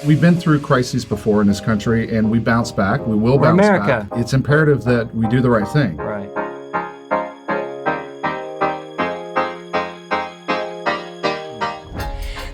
We've been through crises before in this country, and we bounce back. We will bounce America. back. It's imperative that we do the right thing. Right.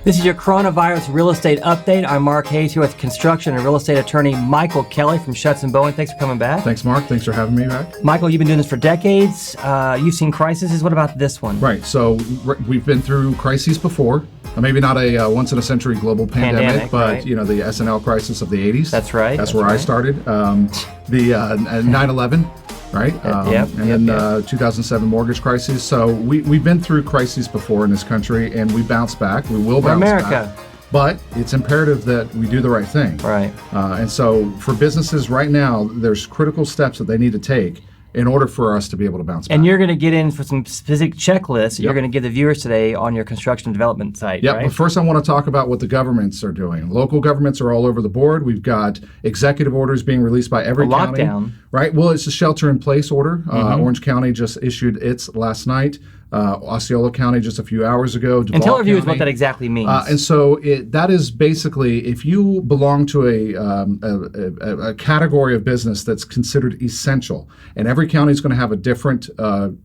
This is your coronavirus real estate update. I'm Mark Hayes here with construction and real estate attorney Michael Kelley from Shutts Bowen. Thanks for coming back. Thanks, Mark. Thanks for having me back. Michael, you've been doing this for decades. You've seen crises. What about this one? Right. So we've been through crises before. Maybe not a once-in-a-century global pandemic, but right. You know, the S&L crisis of the 80s. That's right. That's where I started. The 9/11. Right? And then 2007 mortgage crisis. So we've been through crises before in this country, and we bounce back. We will bounce back. But it's imperative that we do the right thing. Right. And so for businesses right now, there's critical steps that they need to take in order for us to be able to bounce back. And you're going to get in for some specific checklists you're going to give the viewers today on your construction development site, right? But first I want to talk about what the governments are doing. Local governments are all over the board. We've got executive orders being released by every county. Lockdown. Right? Well, it's a shelter-in-place order. Orange County just issued its last night. Osceola County just a few hours ago. And tell our viewers what that exactly means. And so that is basically if you belong to a category of business that's considered essential, and every county is going to have a different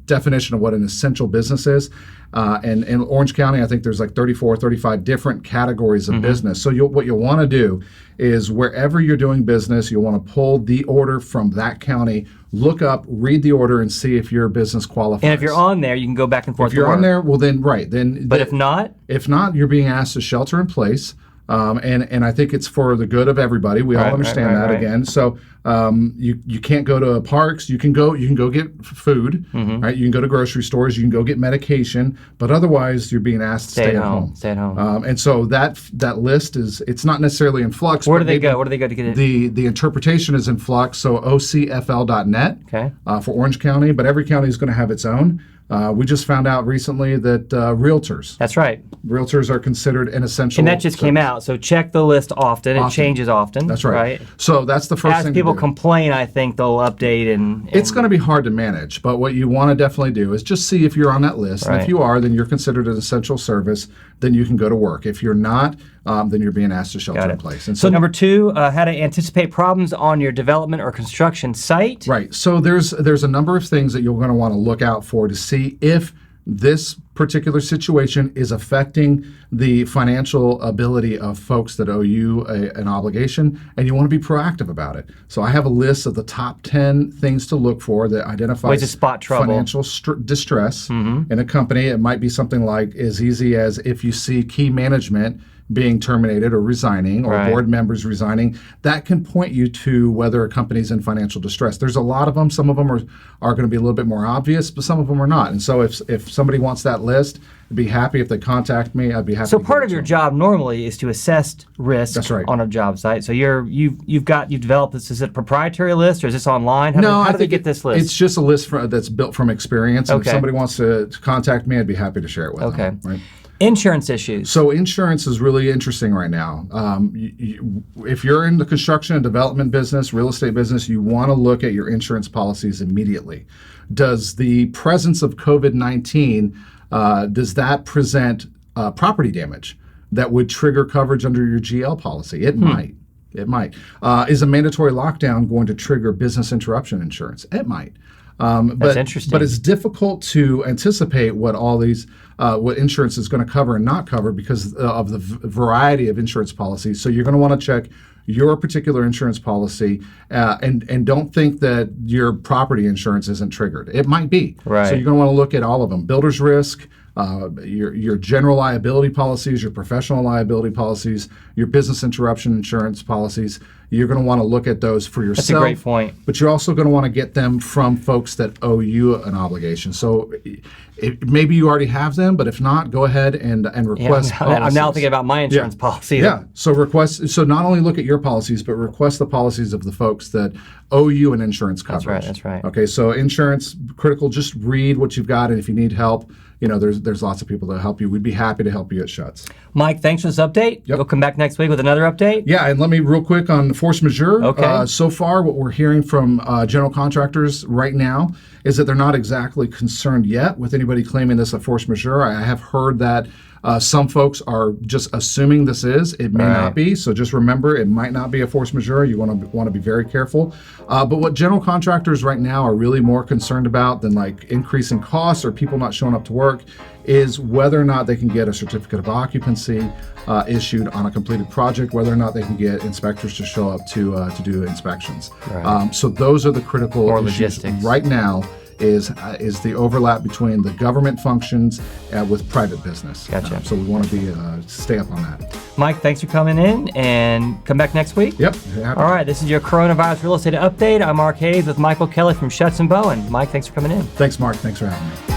definition of what an essential business is. And in Orange County, I think there's like 34, 35 different categories of business. So what you'll want to do is wherever you're doing business, you'll want to pull the order from that county, look up, read the order, and see if your business qualifies. And if you're on there, you can go back and forth. If you're on there, well then, right. Then. But if not? If not, you're being asked to shelter in place. And I think it's for the good of everybody. We all understand that again. So you can't go to parks. You can go get food, right? You can go to grocery stores. You can go get medication. But otherwise, you're being asked to stay at home. Stay at home. And so that list it's not necessarily in flux. Where do they go? Where do they go to get it? The interpretation is in flux. So ocfl.net for Orange County, but every county is going to have its own. We just found out recently that realtors. That's right. Realtors are considered an essential. And that just came out. So check the list often. It changes often. That's right. So that's the first thing. As people complain, I think they'll update and it's going to be hard to manage. But what you want to definitely do is just see if you're on that list. Right. And if you are, then you're considered an essential service. Then you can go to work. If you're not, then you're being asked to shelter in place. And so number two, how to anticipate problems on your development or construction site. Right. So there's a number of things that you're going to want to look out for to see if this particular situation is affecting the financial ability of folks that owe you an obligation, and you want to be proactive about it. So I have a list of the top 10 things to look for that identifies ways to spot trouble. Financial distress in a company. It might be something like as easy as if you see key management being terminated or resigning or board members resigning, that can point you to whether a company's in financial distress. There's a lot of them. Some of them are going to be a little bit more obvious, but some of them are not. And so if somebody wants that list, I'd be happy if they contact me. I'd be happy. So part of your job normally is to assess risk on a job site. So you've developed this. Is it a proprietary list or is this online? How do they get this list? It's just a list that's built from experience. And if somebody wants to contact me, I'd be happy to share it with them. Right? Insurance issues. So insurance is really interesting right now. If you're in the construction and development business, real estate business, you want to look at your insurance policies immediately. Does the presence of COVID-19, does that present property damage that would trigger coverage under your GL policy? It might. It might. Is a mandatory lockdown going to trigger business interruption insurance? It might. That's interesting. But it's difficult to anticipate what all these, what insurance is going to cover and not cover because of the variety of insurance policies. So you're going to want to check your particular insurance policy and don't think that your property insurance isn't triggered. It might be. Right. So you're going to want to look at all of them. Builder's risk, your general liability policies, your professional liability policies, your business interruption insurance policies. You're going to want to look at those for yourself. That's a great point. But you're also going to want to get them from folks that owe you an obligation. So maybe you already have them, but if not, go ahead and request policies. I'm now thinking about my insurance policy. Yeah. So not only look at your policies, but request the policies of the folks that owe you an insurance coverage. That's right. Okay. So insurance, critical. Just read what you've got, and if you need help, there's lots of people that help you. We'd be happy to help you at Shutts. Mike, thanks for this update. You'll come back next week with another update? Yeah, and let me real quick on the force majeure. Okay. So far, what we're hearing from general contractors right now is that they're not exactly concerned yet with anybody claiming this a force majeure. I have heard that Some folks are just assuming this is. It may not be. So just remember, it might not be a force majeure. You want to be very careful. But what general contractors right now are really more concerned about than like increasing costs or people not showing up to work is whether or not they can get a certificate of occupancy issued on a completed project, whether or not they can get inspectors to show up to do inspections. So those are the critical issues logistics right now. Is the overlap between the government functions with private business. Gotcha. So we want to stay up on that. Mike, thanks for coming in, and come back next week. Yep. All right, this is your coronavirus real estate update. I'm Mark Hayes with Michael Kelley from Shutts Bowen. Mike, thanks for coming in. Thanks, Mark. Thanks for having me.